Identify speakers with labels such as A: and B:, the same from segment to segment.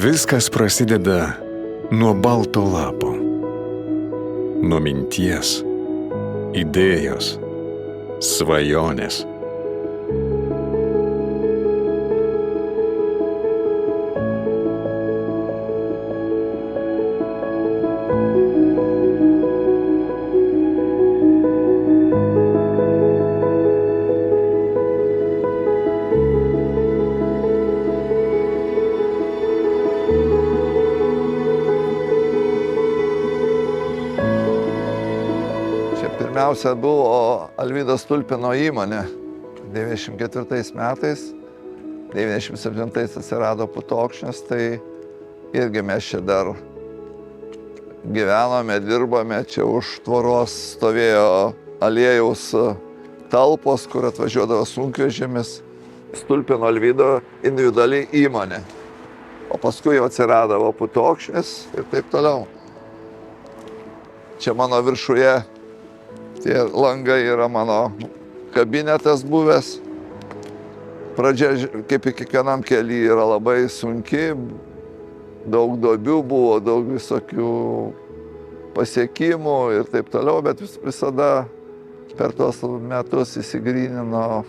A: Viskas prasideda nuo balto lapo, nuo minties, idėjos, svajonės.
B: Pirmiausia buvo Alvydo Stulpino įmonė 94 metais, 97 atsirado Putokšnis, tai irgi mes čia dar gyvenome, dirbome, čia už tvoros stovėjo aliejaus talpos, kur atvažiuodavo sunkvežimis, Stulpino Alvydo individuali įmonė. O paskui jau atsirado Putokšnis ir taip toliau. Čia mano viršuje tie langai yra mano kabinetas buvęs. Pradžia, kaip ir kiekvienam kely, yra labai sunki, daug duobių buvo, daug visokių pasiekimų ir taip toliau, bet visada per tuos metus įsigrynino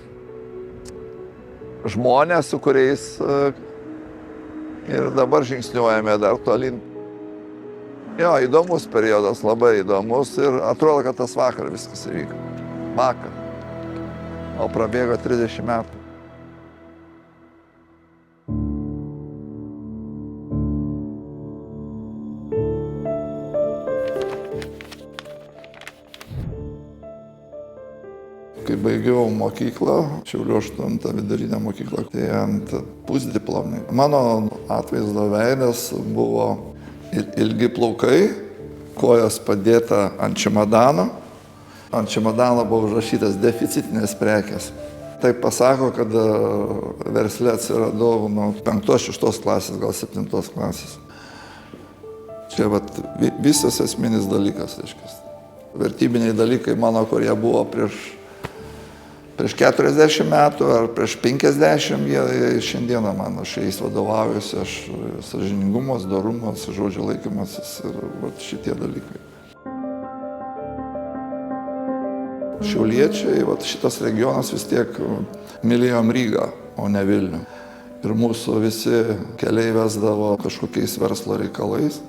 B: žmonės, su kuriais ir dabar žingsniuojame dar tolyn. Jo, įdomus periodas, labai įdomus ir atrodo, kad tas vakar viskas įvyko. Vakar. O prabėgo 30 metų. Kai baigiau mokyklą, Šiaulių 8 vidurinę mokyklą, tai ant pusdiplomį. Mano atvaizdo veidas buvo ilgi plaukai, kojos padėta ant čemadano. Ant čemadano buvo užrašytas deficitinės prekės. Tai pasako, kad versle atsiradau nuo 5-6 klasės, gal 7 klasės. Čia visas esminis dalykas, reiškia. Vertybiniai dalykai mano, kurie buvo prieš 40 metų ar prieš 50, jie šiandieną man, aš jais vadovaujuosi, aš sąžiningumas, dorumas, žodžio laikymasis ir šitie dalykai. Šiauliečiai, šitas regionas vis tiek mylėjom Rygą, o ne Vilnių. Ir mūsų visi keliai vesdavo kažkokiais verslo reikalais,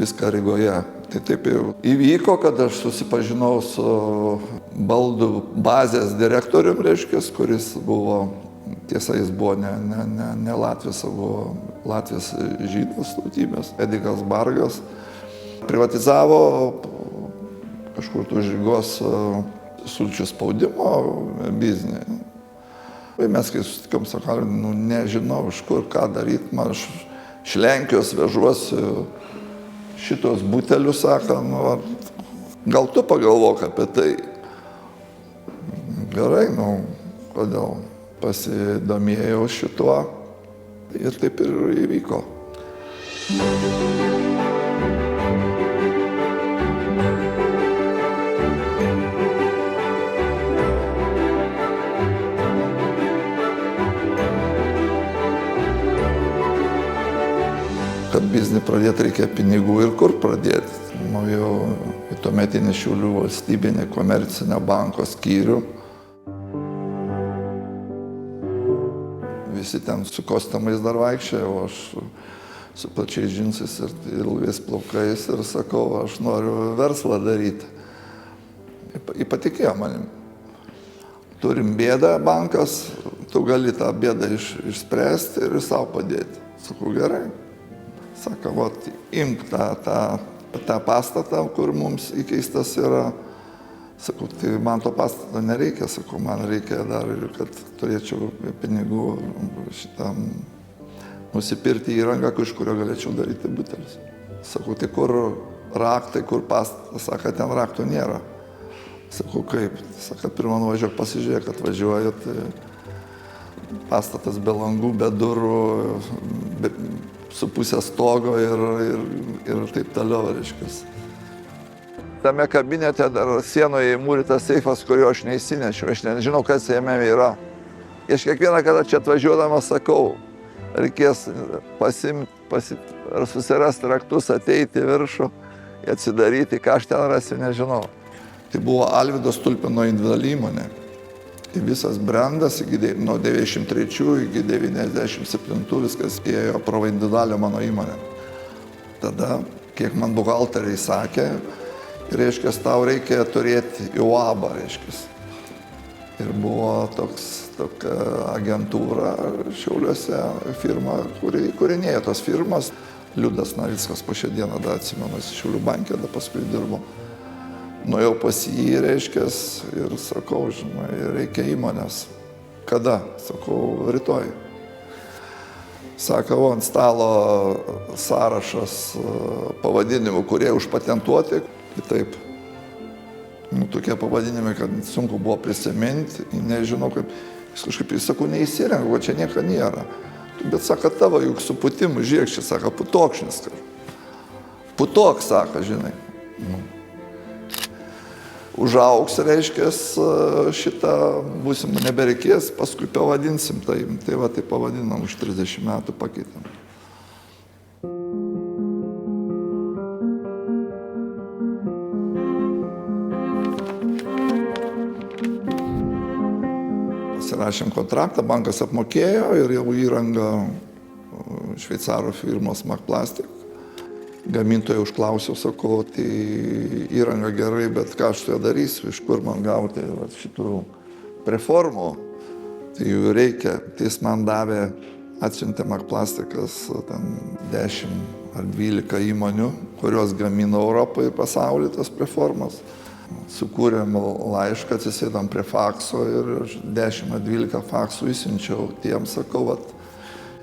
B: viską Rygoje. Tai taip jau įvyko, kad aš susipažinau su baldų bazės direktorium, reiškia, kuris buvo, tiesa, jis buvo ne Latvijos, buvo Latvijos žydas tautybės, Edikas Bargas. Privatizavo kažkur tų Rygos sulčių spaudimo biznį. Mes kai susitikom, sakau, nežinau, iš kur ką daryti, man aš iš Lenkijos vežuosiu šitos butelius, sako, gal tu pagalvok apie tai. Gerai, kodėl pasidomėjau šituo ir taip ir įvyko. Kad biznį pradėti reikia pinigų ir kur pradėti. Nuėjau į tuometinį Šiaulių valstybinį komercinio banko skyrių. Visi ten su kostiumais dar vaikščiojo, aš su plačiais džinsais ir ilgais plaukais ir sakau, aš noriu verslą daryti. Patikėjo manim. Turim bėdą bankas, tu gali tą bėdą išspręsti ir savo padėti. Sakau, gerai. Sako, imk tą pastatą, kur mums įkeistas yra. Sakau, tai man to pastato nereikia, sakau, man reikia dar ir kad turėčiau pinigų šitam nusipirkti įrangą, iš kurio galėčiau daryti butelius. Sakau, tai kur raktai, kur pastatas, sako, ten raktų nėra. Sakau, kaip? Sako, pirmą nuvažiuok pasižiūrėk, atvažiuoju, tai pastatas be langų, be durų, su pusė stogo ir taip toliau, reiškias. Tame kabinete dar sienoje įmūrytas seifas, kurio aš neįsinešiu, aš nežinau, kas jame yra. Aš kiekvieną kartą čia atvažiuodamas sakau, reikės pasimti susirasti raktus, ateiti į viršų, atsidaryti, ką aš ten rasiu, nežinau. Tai buvo Alvydo Stulpino individuali įmonė. Tai visas brandas nuo 93 iki 97 viskas ėjo pro individualią mano įmonę. Tada, kiek man buhalteriai sakė, reiškia, tau reikia turėti UABą, reiškia. Ir buvo tokia agentūra Šiauliuose, firma, kuri įkūrinėjo tos firmas. Liudas Navickas po šią dieną, dar atsimenu, Šiaulių banke, dar paskui dirbo. Nuėjau pas jį, reiškia, ir sakau, žinai, reikia įmonės. Kada? Sakau, rytoj. Sakau, ant stalo sąrašas pavadinimų, kurie užpatentuoti. Taip. Tokie pavadinimai, kad sunku buvo prisiminti, nežinau, kaip, kažkaip, sakau, neįsirengu, čia nieko nėra. Bet, sako, tavo juk su putimu, žiūrėk, čia, sako, putokšnis. Putok, sako, žinai. Užaugs, reiškia, šitą būsim, nebereikės, paskui pavadinsim, tai va, tai pavadinam, už 30 metų pakeitėm. Pasirašėm kontraktą, bankas apmokėjo ir jau įrangą šveicarų firmos Makplastik. Gamintoją užklausiau, sakau, tai įranga gerai, bet ką aš su ją darysiu, iš kur man gauti šitų preformų. Tai jų reikia. Tai jis man davė, atsiuntė Makplastikas 10 ar 12 įmonių, kurios gamino Europoje ir pasaulyje tas preformas. Sukūrėm laišką, atsisėdam prie fakso ir 10 ar 12 faksų įsiunčiau. Tiem sakau,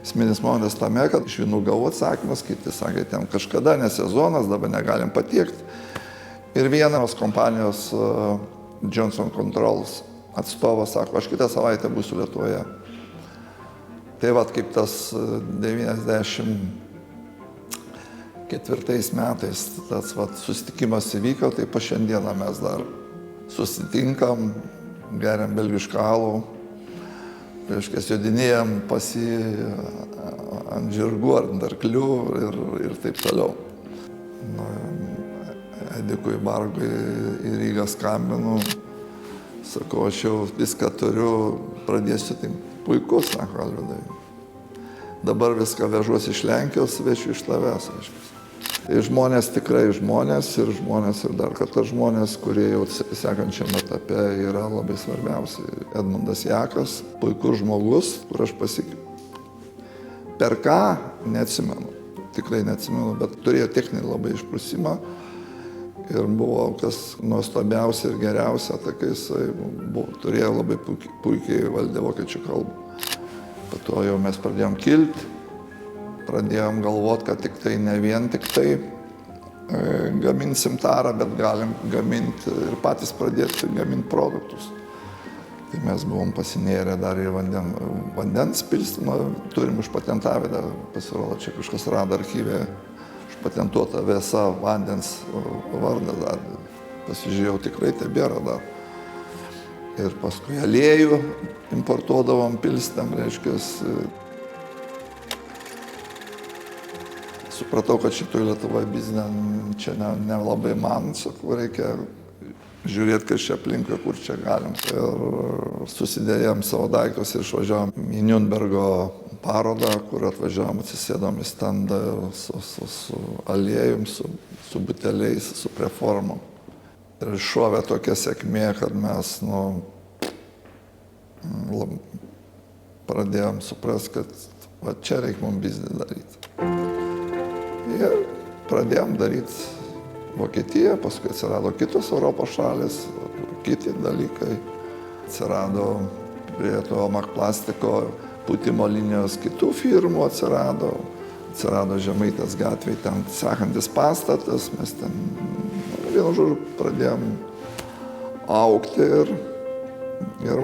B: esminis momentas tame, kad iš vienų gavau atsakymas, kiti sakė, ten kažkada nesezonas, dabar negalim patiekti. Ir vienos kompanijos Johnson Controls atstovas sako, aš kitą savaitę būsiu Lietuvoje. Tai vat kaip tas 94 metais tas susitikimas įvyko, tai po šiandieną mes dar susitinkam, geriam belgišką alų. Reiškia, jodinėjom pas jį ant žirgų ar ant arklių ir taip toliau. Edikui Bargui į Rygą skambinu, sakau, aš jau viską turiu, pradėsiu, tai puiku, sako Alvydai. Dabar viską vežuosi iš Lenkijos, vešiu iš tavęs, reiškia. Tai žmonės tikrai žmonės ir dar kartą žmonės, kurie jau sekančiam etape yra labai svarbiausi. Edmundas Jakas, puikus žmogus, kur aš pasikiu. Per ką? Neatsimenu. Tikrai neatsimenu, bet turėjo techninį labai išprusimą. Ir buvo kas nuostabiausia ir geriausia, tai kai jisai turėjo labai puikiai valdė vokiečių kalbą. Po to jau mes pradėjom kilti. Pradėjom galvoti, kad tik tai ne vien tik tai gaminsim tarą, bet galim gaminti ir patys pradėti gaminti produktus. Tai mes buvom pasinėrę dar ir vandens pilstymą, turim užpatentavę, pasirodo, čia kažkas rado archyve, užpatentuota VSA vandens vardą dar. Pasižiūrėjau, tikrai tebėra dar. Ir paskui aliejų importuodavom, pilstėm, reiškia. Supratau, kad šitoj Lietuvoje biznė čia nelabai man, sakau, reikia žiūrėti, kas čia aplinka, kur čia galim. Ir susidėjom savo daiktus ir išvažiavom į Niurnbergo parodą, kur atvažiavom, atsisėdom į standą su aliejum, su buteliais, su preformom. Ir šovė tokia sėkmė, kad mes pradėjom suprasti, kad čia reikia mums biznį daryti. Ir pradėjom daryti Vokietiją, paskui atsirado kitos Europos šalis, kiti dalykai. Atsirado prie to Makplastiko pūtimo linijos kitų firmų atsirado Žemaitės gatvėje, ten sekantis pastatas, mes ten, vienu žodžiu, pradėjom augti ir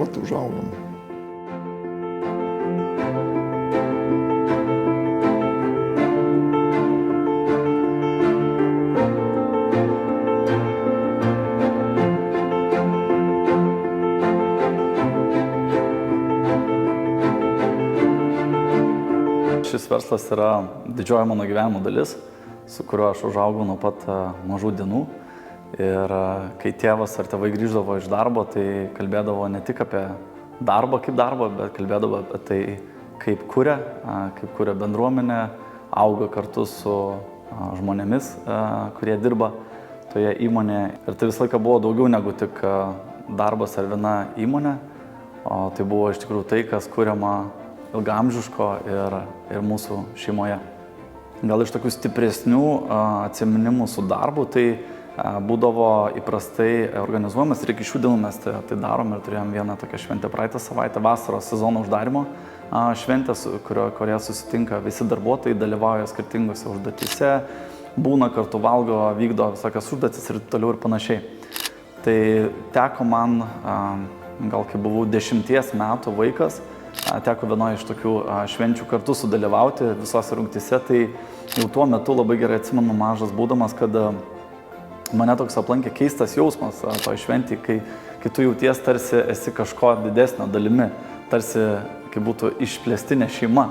B: vat užaugom.
C: verslas yra didžioji mano gyvenimo dalis, su kuriuo aš užaugau nuo pat mažų dienų. Ir kai tėvas ar tėvai grįždavo iš darbo, tai kalbėdavo ne tik apie darbą kaip darbą, bet kalbėdavo apie tai, kaip kuria bendruomenė, auga kartu su žmonėmis, kurie dirba toje įmonėje. Ir tai visą laiką buvo daugiau negu tik darbas ar viena įmonė, o tai buvo iš tikrųjų tai, kas kuriama ilgaamžiško ir mūsų šeimoje. Gal iš tokių stipresnių atsiminimų su darbu, tai būdavo įprastai organizuojamas ir iki šių dienų mes tai darom ir turėjom vieną tokią šventę praeitą savaitę, vasaros sezono uždarimo šventę, kurioje susitinka visi darbuotojai, dalyvauja skirtingose užduotyse, būna kartu, valgo, vykdo visokias užduotis ir toliau ir panašiai. Tai teko man, gal kai buvau 10 metų vaikas, teko vienoje iš tokių švenčių kartu sudalyvauti visose rungtyse, tai jau tuo metu labai gerai atsimenu mažas būdamas, kad mane toks aplankė keistas jausmas toj šventį, kai tu jauties tarsi esi kažko didesnio dalimi, tarsi kai būtų išplėstinė šeima.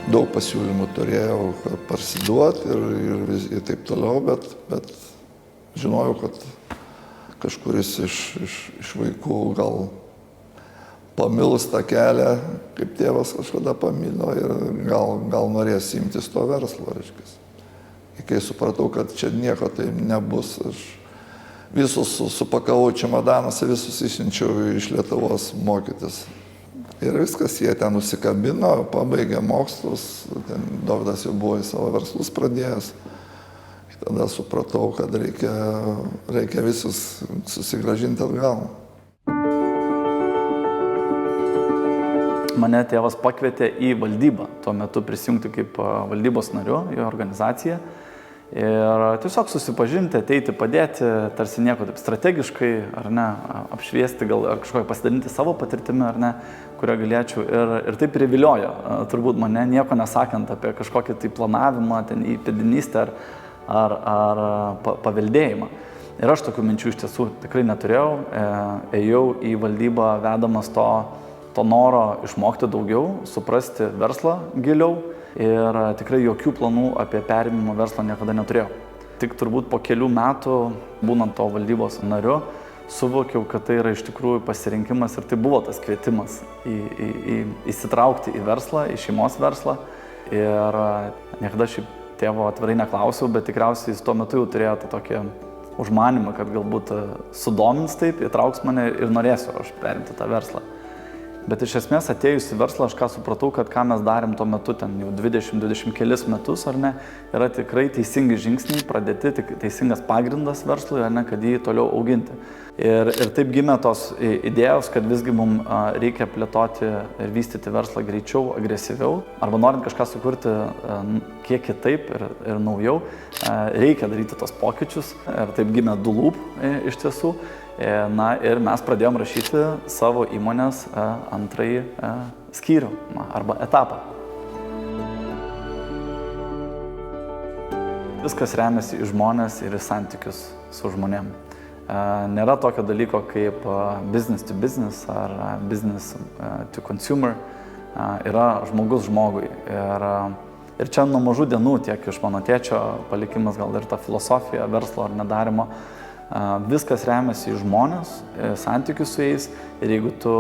B: Daug pasiūlymų turėjau parsiduoti ir taip toliau, bet žinojau, kad kažkuris iš vaikų gal pamils tą kelią, kaip tėvas kažkada pamilo ir gal norės imtis to verslo, reiškia. Kai supratau, kad čia nieko tai nebus, aš visus supakavau čemodanas ir visus išsiunčiau iš Lietuvos mokytis. Ir viskas, jie ten nusikabino, pabaigė mokslus, Dovydas jau buvo į savo verslus pradėjęs. Tada supratau, kad reikia visus susigrąžinti atgal.
C: Mane tėvas pakvietė į valdybą, tuo metu prisijungti kaip valdybos nariu į organizaciją. Ir tiesiog susipažinti, ateiti, padėti, tarsi nieko taip strategiškai, ar ne, apšviesti, gal ar kažkokią pasidalinti savo patirtimi, ar ne, kurią galėčiau. Ir tai priviliojo, turbūt mane nieko nesakant apie kažkokį tai planavimą, ten įpėdinystę ar paveldėjimą. Ir aš tokių minčių iš tiesų tikrai neturėjau, ėjau į valdybą vedamas to noro išmokti daugiau, suprasti verslą giliau. Ir tikrai jokių planų apie perimimo verslą niekada neturėjau. Tik turbūt po kelių metų, būnant to valdybos nariu, suvokiau, kad tai yra iš tikrųjų pasirinkimas ir tai buvo tas kvietimas įsitraukti į verslą, į šeimos verslą. Ir niekada šiaip tėvo atvirai neklausiau, bet tikriausiai jis tuo metu jau turėjo tą tokį užmanimą, kad galbūt sudomins taip, įtrauks mane ir norėsiu aš perimti tą verslą. Bet iš esmės atėjus į verslą, aš ką supratau, kad ką mes darėm tuo metu, ten jau 20 kelis metus, ar ne, yra tikrai teisingi žingsniai, pradėti teisingas pagrindas verslui, ar ne, kad jį toliau auginti. Ir taip gimė tos idėjos, kad visgi mums reikia plėtoti ir vystyti verslą greičiau, agresyviau, arba norint kažką sukurti kiek kitaip ir naujau, reikia daryti tos pokyčius. Ir taip gimė DuLoop iš tiesų. Na ir mes pradėjom rašyti savo įmonės antrąjį skyrių arba etapą. Viskas remiasi į žmones ir į santykius su žmonėm. Nėra tokio dalyko kaip business to business ar business to consumer. Yra žmogus žmogui. Ir čia nuo mažų dienų tiek iš mano tėčio palikimas, gal ir ta filosofija verslo ar nedarimo, viskas remiasi į žmonės, santykius su jais ir jeigu tu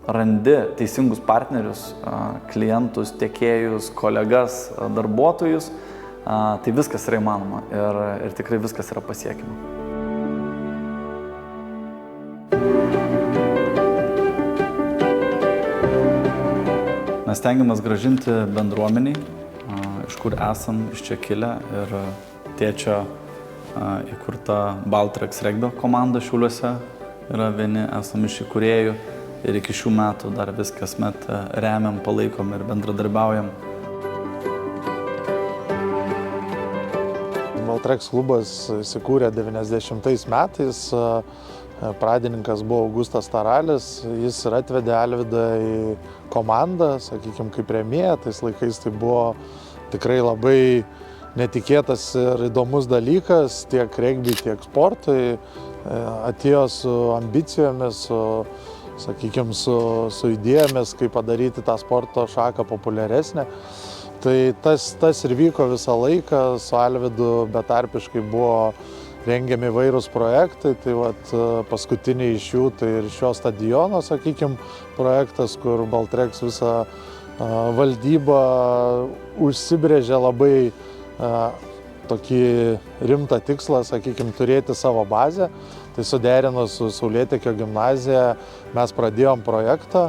C: randi teisingus partnerius, klientus, tiekėjus, kolegas, darbuotojus, tai viskas yra įmanoma ir tikrai viskas yra pasiekiama. Mes stengiamės grąžinti bendruomeniai, iš kur esam, iš čia kilę ir tėčio įkurta Baltrax regbio komanda Šiauliuose yra vieni esam iš įkūrėjų ir iki šių metų dar vis kasmet remiam, palaikom ir bendradarbiaujam.
D: Baltrax klubas įsikūrė 90 metais, pradininkas buvo Augustas Taralis, jis ir atvedė Alvydą į komandą, sakykime, kaip rėmėją, tais laikais tai buvo tikrai labai netikėtas ir įdomus dalykas tiek regbiui, tiek sportui. Atėjo su ambicijomis, sakykime, su idėjomis, kaip padaryti tą sporto šaką populiaresnę. Tai tas ir vyko visą laiką, su Alvydu betarpiškai buvo rengiami įvairūs projektai, tai vat paskutiniai iš jų tai ir šio stadiono, sakykime, projektas, kur Baltreks visą valdybą užsibrėžė labai tokį rimtą tikslą, sakykime, turėti savo bazę. Tai suderinus su Saulėtekio gimnazija mes pradėjom projektą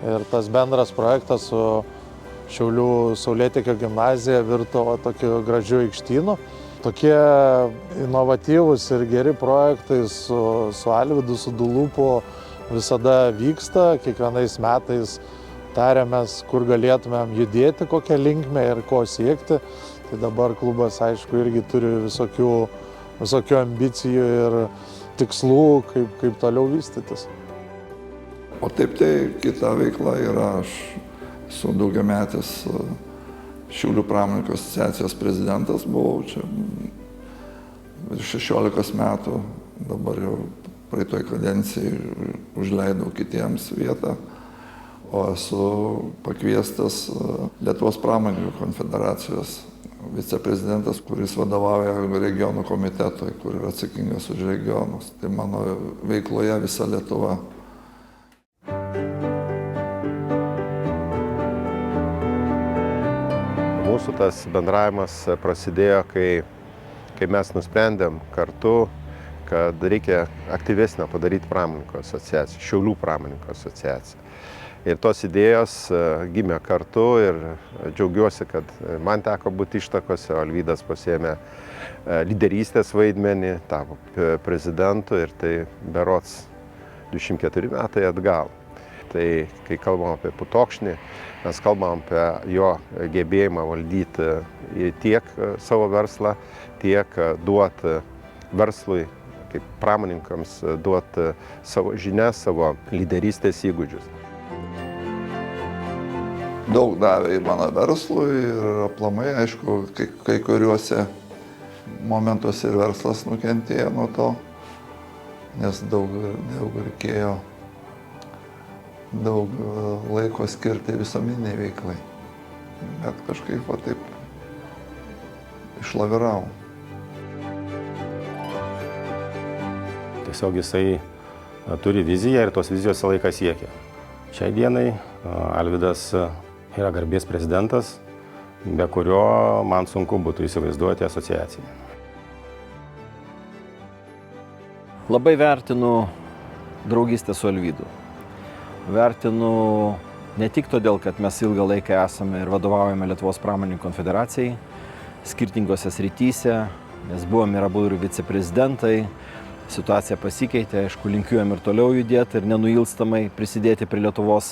D: ir tas bendras projektas su Šiaulių Saulėtekio gimnazija virto tokiu gražiu aikštynu. Tokie inovatyvūs ir geri projektai su Alvydu, su Dulupu visada vyksta. Kiekvienais metais tariamės, kur galėtumėm judėti, kokią linkmę ir ko siekti. Tai dabar klubas, aišku, irgi turi visokių ambicijų ir tikslų, kaip toliau vystytis.
B: O taip tai kita veikla yra, aš esu daugiametis Šiaulių pramonininkų asociacijos prezidentas, buvau čia 16 metų, dabar jau praeitoj kadencijai užleidau kitiems vietą, o esu pakviestas Lietuvos pramonininkų konfederacijos viceprezidentas, kuris vadovauja regionų komitetui, kur yra atsakingas už regionus. Tai mano veikloje visa Lietuva.
E: Mūsų tas bendravimas prasidėjo, kai mes nusprendėm kartu, kad reikia aktyvesnę padaryti pramonininkų asociaciją, Šiaulių pramonininkų asociaciją. Ir tos idėjos gimė kartu ir džiaugiuosi, kad man teko būti ištakose, o Alvydas pasiėmė lyderystės vaidmenį, tapo prezidentu ir tai berods 24 metai atgal. Tai kai kalbam apie Putokšnį, mes kalbam apie jo gebėjimą valdyti tiek savo verslą, tiek duoti verslui, kaip pramoninkams, duoti savo žinias, savo lyderystės įgūdžius.
B: Daug davė ir mano verslui, ir aplamai, aišku, kai kuriuose momentuose ir verslas nukentėjo nuo to, nes daug reikėjo daug laiko skirti visuomeniniai veiklai. Bet kažkaip va taip išlavirau.
F: Tiesiog jisai turi viziją ir tos vizijos visą laiką siekia. Šiai dienai Alvydas yra garbės prezidentas, be kurio man sunku būtų įsivaizduoti asociaciją.
G: Labai vertinu draugystę su Alvydu. Vertinu ne tik todėl, kad mes ilgą laiką esame ir vadovaujame Lietuvos pramonininkų konfederacijai, skirtingose srityse, nes buvome ir abu ir viceprezidentai, situacija pasikeitė, aišku, linkiu jam ir toliau judėti ir nenuilstamai prisidėti prie Lietuvos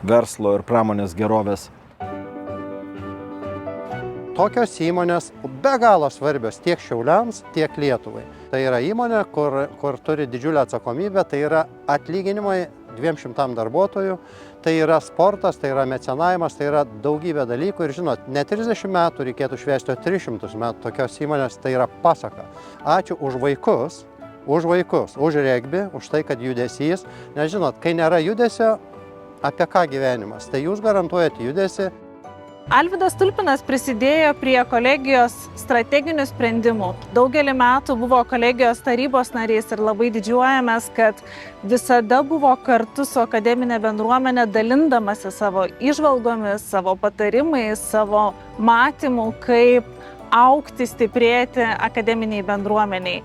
G: verslo ir pramonės gerovės.
H: Tokios įmonės be galo svarbios tiek Šiauliams, tiek Lietuvai. Tai yra įmonė, kur turi didžiulę atsakomybę, tai yra atlyginimai 200 darbuotojų, tai yra sportas, tai yra mecenavimas, tai yra daugybė dalykų ir žinot, ne 30 metų reikėtų švęsti, o 300 metų tokios įmonės, tai yra pasaka. Ačiū už vaikus, už regbį, už tai, kad judesys, nes žinot, kai nėra judesio, apie ką gyvenimas, tai jūs garantuojate judesį.
I: Alvydas Tulpinas prisidėjo prie kolegijos strateginių sprendimų. Daugelį metų buvo kolegijos tarybos narys ir labai didžiuojamės, kad visada buvo kartu su akademinė bendruomenė dalindamasi savo įžvalgomis, savo patarimais, savo matymu, kaip augti, stiprėti akademiniai bendruomeniai.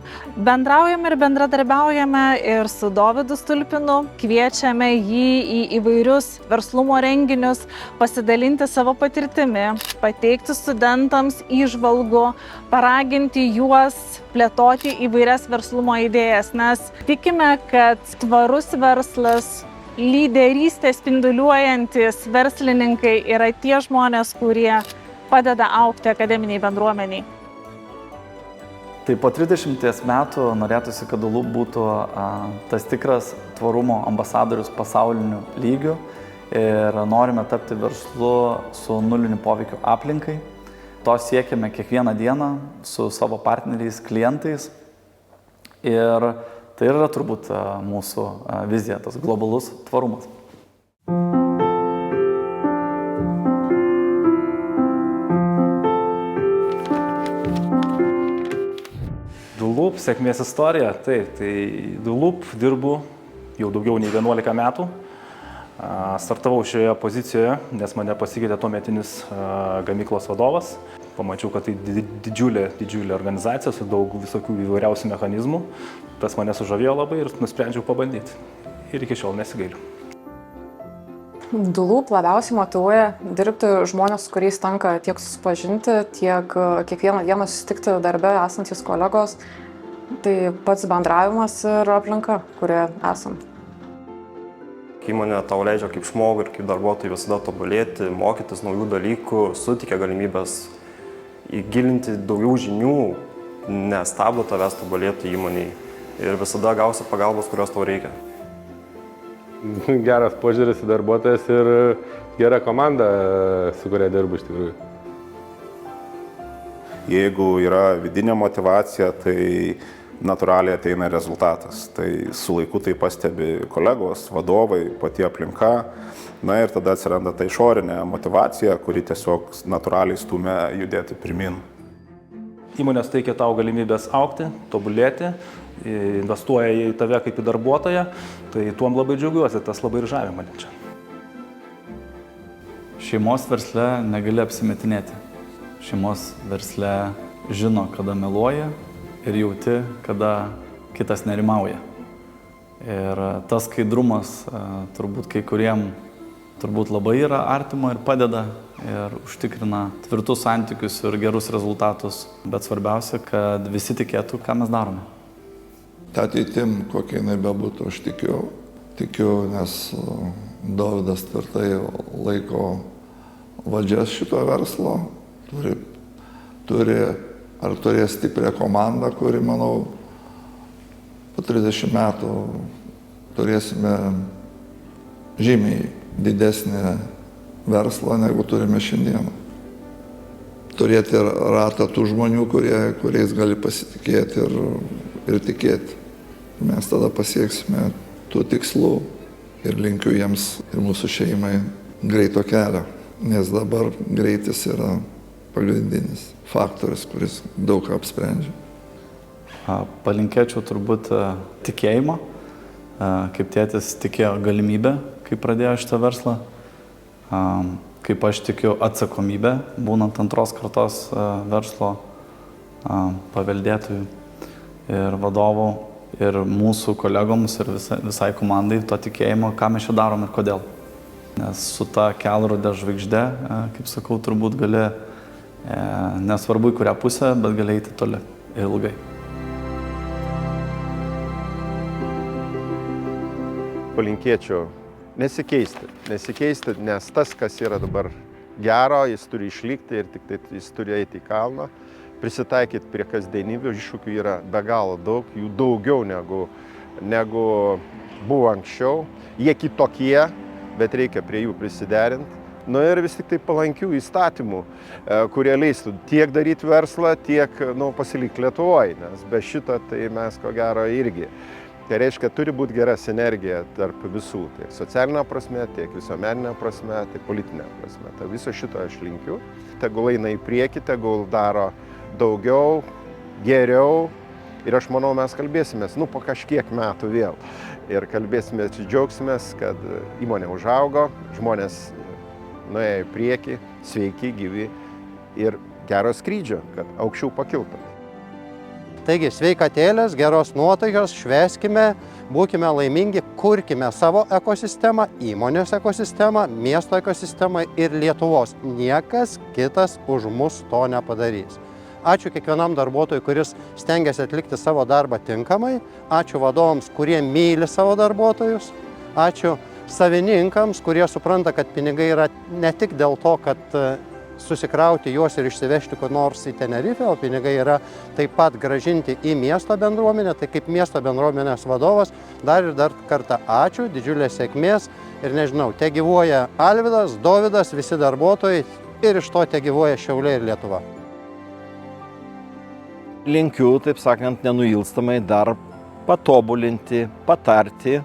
I: Bendraujame ir bendradarbiaujame ir su Dovydu Stulpinu, kviečiame jį į įvairius verslumo renginius, pasidalinti savo patirtimi, pateikti studentams įžvalgų, paraginti juos plėtoti įvairias verslumo idėjas, nes tikime, kad tvarus verslas, lyderystę spinduliuojantis verslininkai yra tie žmonės, kurie padeda augti akademiniai bendruomeniai.
C: Tai po 30 metų norėtųsi, kad Dulup būtų tas tikras tvarumo ambasadorius pasauliniu lygiu ir norime tapti verslu su nuliniu poveikiu aplinkai. To siekiame kiekvieną dieną su savo partneriais, klientais ir Tai yra turbūt mūsų vizija, tas globalus tvarumas. Dulup sėkmės istorija, taip, tai Dulup dirbu jau daugiau nei 11 metų. Startavau šioje pozicijoje, nes mane pasikeitė tuometinis gamyklos vadovas. Pamačiau, kad tai didžiulė organizacija su daug visokių įvairiausių mechanizmų. Tas mane sužavėjo labai ir nusprendžiau pabandyti. Ir iki šiol nesigailiu.
J: Dulup labiausiai motyvuoja dirbti žmonės, su kuriais tenka tiek susipažinti, tiek kiekvieną dieną susitikti darbe esantys kolegos. Tai pats bendravimas ir aplinka, kurioje esam.
K: Įmonė tau leidžia kaip žmogui ir kaip darbuotojui visada tobulėti, mokytis naujų dalykų, suteikia galimybės įgilinti daugiau žinių, nestabdo tavęs tobulėti įmonėje ir visada gausi pagalbos, kurios tau reikia.
L: Geras požiūris į darbuotojas ir gera komanda, su kuria dirbu iš tikrųjų.
M: Jeigu yra vidinė motyvacija, tai natūraliai ateina rezultatas. Tai su laiku tai pastebi kolegos, vadovai, pati aplinka. Na ir tada atsiranda ta išorinė motyvacija, kuri tiesiog natūraliai stumia judėti pirmin.
C: Įmonės teikia tau galimybės augti, tobulėti, investuoja į tave kaip į darbuotoją. Tai tuom labai džiaugiuosi, tas labai ir žavi mane čia. Šeimos versle negali apsimetinėti. Šeimos versle žino, kada meluoja, ir jauti, kada kitas nerimauja. Ir tas skaidrumas turbūt kai kuriem labai yra artima ir padeda ir užtikrina tvirtus santykius ir gerus rezultatus. Bet svarbiausia, kad visi tikėtų, ką mes darome.
B: Ta ateitim, kokia jinai bebūtų, aš tikiu, nes Dovydas tvirtai laiko valdžias šito verslo, turės stiprią komandą, kuri, manau, po 30 metų turėsime žymiai didesnį verslą, negu turime šiandieną. Turėti ratą tų žmonių, kuriais gali pasitikėti ir tikėti. Mes tada pasieksime tų tikslų ir linkiu jiems ir mūsų šeimai greito kelio, nes dabar greitis yra pagrindinis faktorius, kuris daug ką apsprendžia.
C: Palinkėčiau turbūt tikėjimo, kaip tėtis tikėjo galimybę, kai pradėjo šitą verslą, kaip aš tikiu atsakomybę, būnant antros kartos verslo paveldėtojų ir vadovų, ir mūsų kolegoms, ir visai komandai to tikėjimo, ką mes čia darom ir kodėl. Nes su ta kelrodė žvaigždė, kaip sakau, turbūt gali nesvarbu į kurią pusę, bet gali eiti toli ir ilgai.
E: Palinkėčiau nesikeisti, nes tas, kas yra dabar gero, jis turi išlikti ir tik tai jis turi eiti į kalną. Prisitaikyti prie kasdienybių iššūkių yra be galo daug, jų daugiau negu buvo anksčiau. Jie kitokie, bet reikia prie jų prisiderinti. Ir vis tik tai palankių įstatymų, kurie leistų tiek daryti verslą, tiek pasilikti Lietuvoje, nes be šito tai mes ko gero irgi. Tai reiškia, turi būti gera sinergija tarp visų, tiek socialinė prasme, tiek visuomeninė prasme, tiek politinė prasme. Tai viso šito aš linkiu. Tegul eina į priekį, tegul daro daugiau, geriau. Ir aš manau, mes kalbėsimės, po kažkiek metų vėl. Ir kalbėsimės, džiaugsimės, kad įmonė užaugo, žmonės nuėjo į priekį, sveiki, gyvi ir gero skrydžio, kad aukščiau pakiltume.
H: Taigi sveikatėlės, geros nuotaikos, švęskime, būkime laimingi, kurkime savo ekosistemą, įmonės ekosistemą, miesto ekosistemą ir Lietuvos. Niekas kitas už mus to nepadarys. Ačiū kiekvienam darbuotojui, kuris stengiasi atlikti savo darbą tinkamai. Ačiū vadovams, kurie myli savo darbuotojus. Ačiū savininkams, kurie supranta, kad pinigai yra ne tik dėl to, kad susikrauti juos ir išsivežti kur nors į Tenerifę, o pinigai yra taip pat grąžinti į miesto bendruomenę. Tai kaip miesto bendruomenės vadovas dar ir dar kartą ačiū, didžiulės sėkmės ir nežinau, te gyvuoja Alvydas, Dovydas, visi darbuotojai ir iš to te gyvuoja Šiauliai ir Lietuva.
G: Linkiu, taip sakant, nenuilstamai dar patobulinti, patarti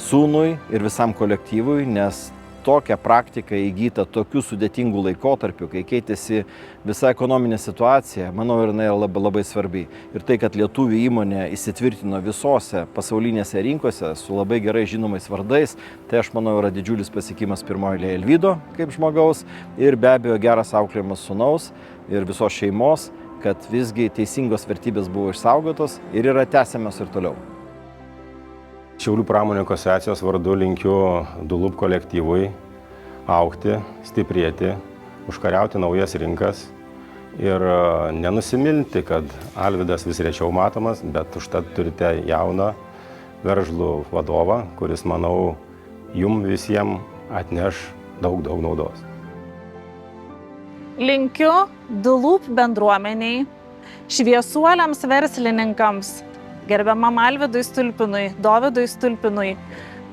G: sūnui ir visam kolektyvui, nes tokia praktika įgyta tokių sudėtingų laikotarpių, kai keitėsi visa ekonominė situacija, manau, ir jinai yra labai svarbi. Ir tai, kad lietuvių įmonė įsitvirtino visose pasaulinėse rinkose su labai gerai žinomais vardais, tai aš manau yra didžiulis pasiekimas pirmoje eilėje Alvydo kaip žmogaus ir be abejo geras auklėjimas sūnaus ir visos šeimos, kad visgi teisingos vertybės buvo išsaugotos ir yra tęsiamas ir toliau.
F: Šiaulių pramonininkų asociacijos vardu linkiu DULUP kolektyvui augti, stiprėti, užkariauti naujas rinkas ir nenusimilti, kad Alvydas vis rečiau matomas, bet užtat turite jauną veržlų vadovą, kuris, manau, jum visiems atneš daug naudos.
I: Linkiu DULUP bendruomeniai, šviesuoliams verslininkams, gerbiamam Alvydui Stulpinui, Dovydui Stulpinui,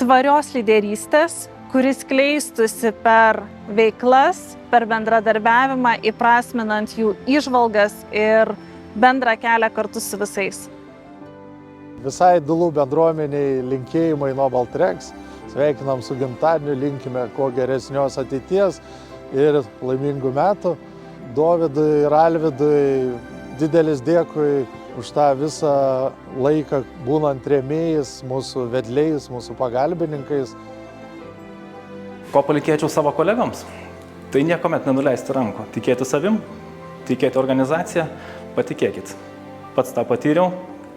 I: tvarios lyderystės, kuris kleistusi per veiklas, per bendradarbiavimą, įprasminant jų įžvalgas ir bendrą kelią kartu su visais.
D: Visai DULUP bendruomeniai linkėjimai nuo Baltrex. Sveikinam su gimtadieniu, linkime kuo geresnios ateities ir laimingų metų. Dovydui ir Alvydui didelis dėkui už tą visą laiką būnant rėmėjais, mūsų vedliais, mūsų pagalbininkais.
C: Ko palinkėčiau savo kolegams? Tai niekuomet nenuleisti rankų. Tikėti savim, tikėti organizaciją, patikėkit. Pats tą patyriau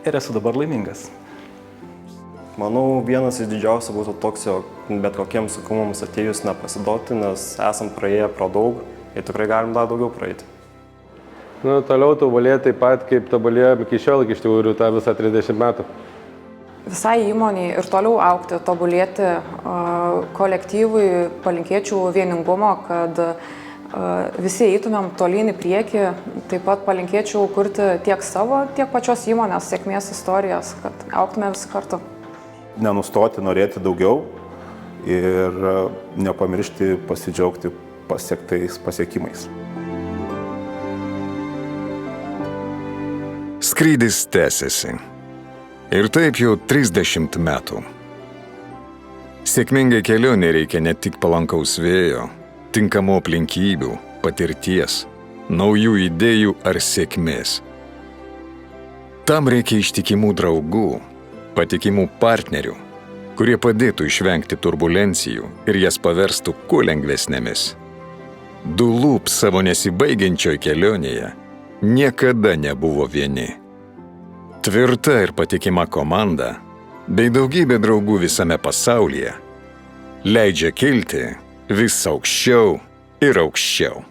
C: ir esu dabar laimingas.
K: Manau, vienas iš didžiausių būtų toks, jog bet kokiems sunkumams atėjus nepasiduoti, nes esam praėję pro daug ir tikrai galim dar daugiau praeiti.
L: Toliau tobulėti taip pat, kaip tobulėjom iki šiol, iš tikrųjų tą visą 30 metų.
J: Visai įmoniai ir toliau augti, tobulėti kolektyvui palinkėčiau vieningumo, kad visi eitumėm tolyn į priekį. Taip pat palinkėčiau kurti tiek savo, tiek pačios įmonės sėkmės istorijas, kad augtume visi kartu.
M: Nenustoti norėti daugiau ir nepamiršti pasidžiaugti pasiektais pasiekimais.
A: Skrydis tęsiasi. Ir taip jau 30 metų. Sėkmingai kelionė reikia ne tik palankaus vėjo, tinkamų aplinkybių, patirties, naujų idėjų ar sėkmės. Tam reikia ištikimų draugų, patikimų partnerių, kurie padėtų išvengti turbulencijų ir jas paverstų kuo lengvesnėmis. DULUP savo nesibaigiančioj kelionėje niekada nebuvo vieni. Tvirta ir patikima komanda, bei daugybė draugų visame pasaulyje, leidžia kilti vis aukščiau ir aukščiau.